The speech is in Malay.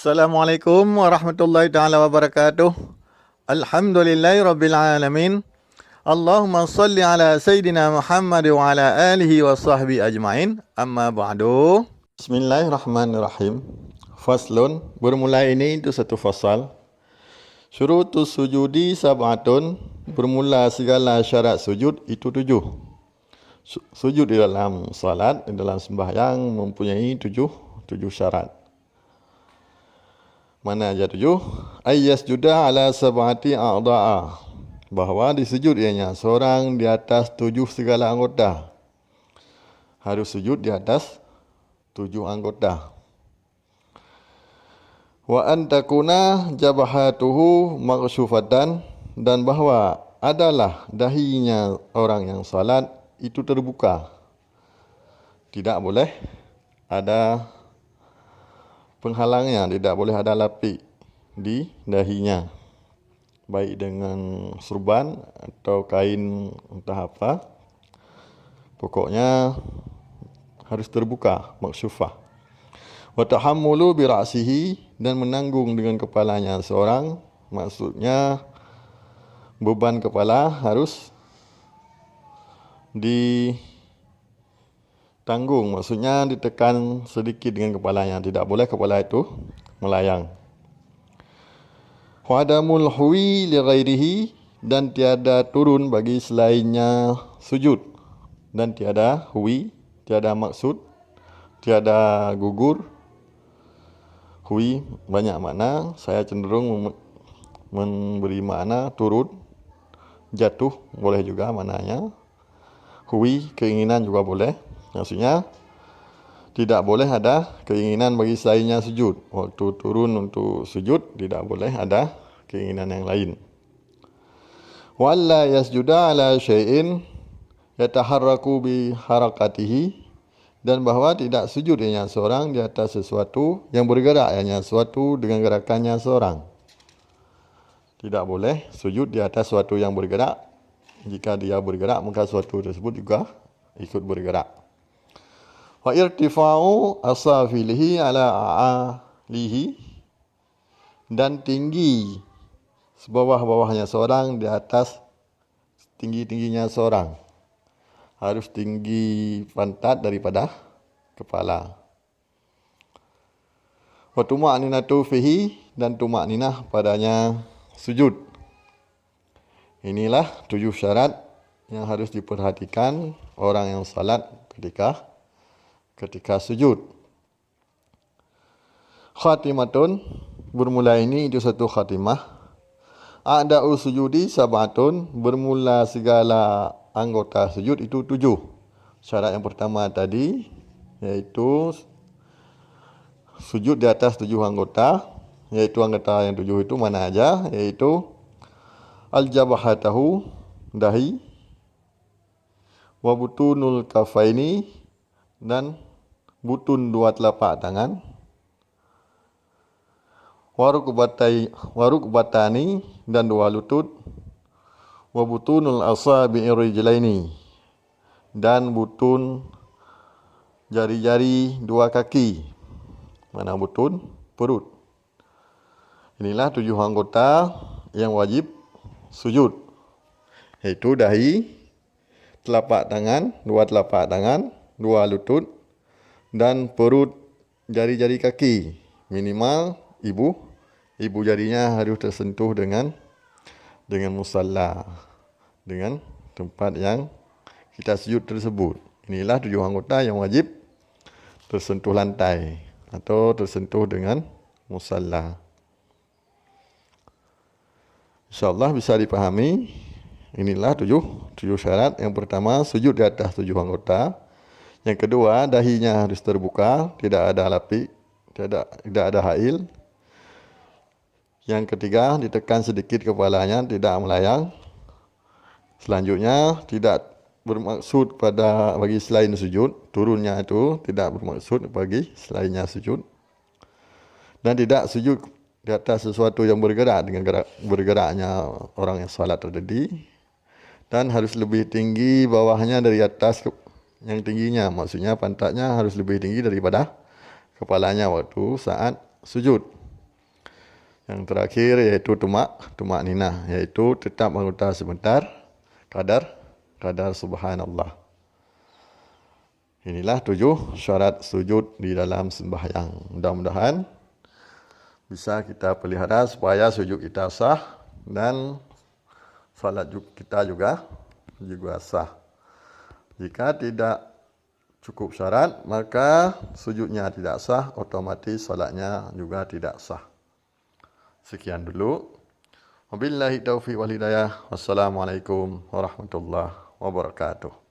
Assalamualaikum warahmatullahi taala wabarakatuh. Alhamdulillahirabbil alamin. Allahumma shalli ala sayidina Muhammad wa ala alihi wa sahbihi ajmain. Amma ba'du. Bismillahirrahmanirrahim. Faslun, bermula ini itu satu fasal. Syurutus sujudi sab'atun, bermula segala syarat sujud itu 7. Sujud di dalam salat, di dalam sembahyang mempunyai 7 syarat. Mana aja 7? Ayyas juda ala sab'ati a'da'a, bahawa disujud ianya seorang di atas 7 segala anggota. Harus sujud di atas 7 anggota. Wa antakuna jabahatuhu maghsyufatan, dan bahawa adalah dahinya orang yang salat itu terbuka. Tidak boleh ada penghalangnya, tidak boleh ada lapik di dahinya, baik dengan surban atau kain entah apa, pokoknya harus terbuka, maksyufah. Wa tahammulu bi ra'sihi, dan menanggung dengan kepalanya seorang, maksudnya beban kepala harus ditanggung, maksudnya ditekan sedikit dengan kepalanya, tidak boleh kepala itu melayang. Wadamul huwi li ghairihi, dan tiada turun bagi selainnya sujud, dan tiada huwi, tiada maksud, tiada gugur. Huwi banyak makna, saya cenderung memberi makna turun, jatuh boleh juga maknanya. Huwi keinginan juga boleh, maksudnya tidak boleh ada keinginan bagi selainnya sujud. Waktu turun untuk sujud tidak boleh ada keinginan yang lain. Walla yasjuda ala syai'in yataharraku bi harakatihi, dan bahawa tidak sujud ianya seorang di atas sesuatu yang bergerak, ianya sesuatu dengan gerakannya seorang. Tidak boleh sujud di atas sesuatu yang bergerak. Jika dia bergerak, maka sesuatu tersebut juga ikut bergerak. Wa irtifa'u asafilihi ala a'alihi, dan tinggi sebawah-bawahnya seorang di atas tinggi-tingginya seorang. Harus tinggi pantat daripada kepala. Wa tuma'ninatu fihi, dan tuma'ninah padanya sujud. Inilah 7 syarat yang harus diperhatikan orang yang salat ketika sujud. Khatimatun, bermula ini itu satu khatimah. A'da'u sujudi sab'atun, bermula segala anggota sujud itu 7. Syarat yang pertama tadi yaitu sujud di atas 7 anggota, yaitu anggota yang 7 itu mana aja, yaitu al-jabahatahu, dahi, wa butunul kafaini, dan butun 2 telapak tangan, warukbatani, dan 2 lutut, wa butunul asabi'ir rijlaini, dan butun jari-jari 2 kaki. Mana butun? Perut. Inilah 7 anggota yang wajib sujud, yaitu dahi, telapak tangan, 2 telapak tangan, 2 lutut, dan perut, jari-jari kaki. Minimal ibu jarinya harus tersentuh dengan musalla, dengan tempat yang kita sujud tersebut. Inilah 7 anggota yang wajib tersentuh lantai atau tersentuh dengan musalla. InsyaAllah bisa dipahami. Inilah 7 syarat. Yang pertama, sujud di atas 7 anggota. Yang kedua, dahinya harus terbuka, tidak ada lapik, tidak ada hail. Yang ketiga, ditekan sedikit kepalanya, tidak melayang. Selanjutnya, tidak bermaksud bagi selain sujud. Turunnya itu tidak bermaksud bagi selainnya sujud. Dan tidak sujud di atas sesuatu yang bergerak dengan bergeraknya orang yang salat tadi. Dan harus lebih tinggi bawahnya dari atas yang tingginya. Maksudnya pantatnya harus lebih tinggi daripada kepalanya waktu saat sujud. Yang terakhir yaitu tumak ninah, yaitu tetap mengutar sebentar kadar subhanallah. Inilah 7 syarat sujud di dalam sembahyang. Mudah-mudahan bisa kita pelihara supaya sujud kita sah dan salat kita juga sah. Jika tidak cukup syarat, maka sujudnya tidak sah, otomatis salatnya juga tidak sah. Sekian dulu. Wabillahi taufiq wal hidayah. Wassalamualaikum warahmatullahi wabarakatuh.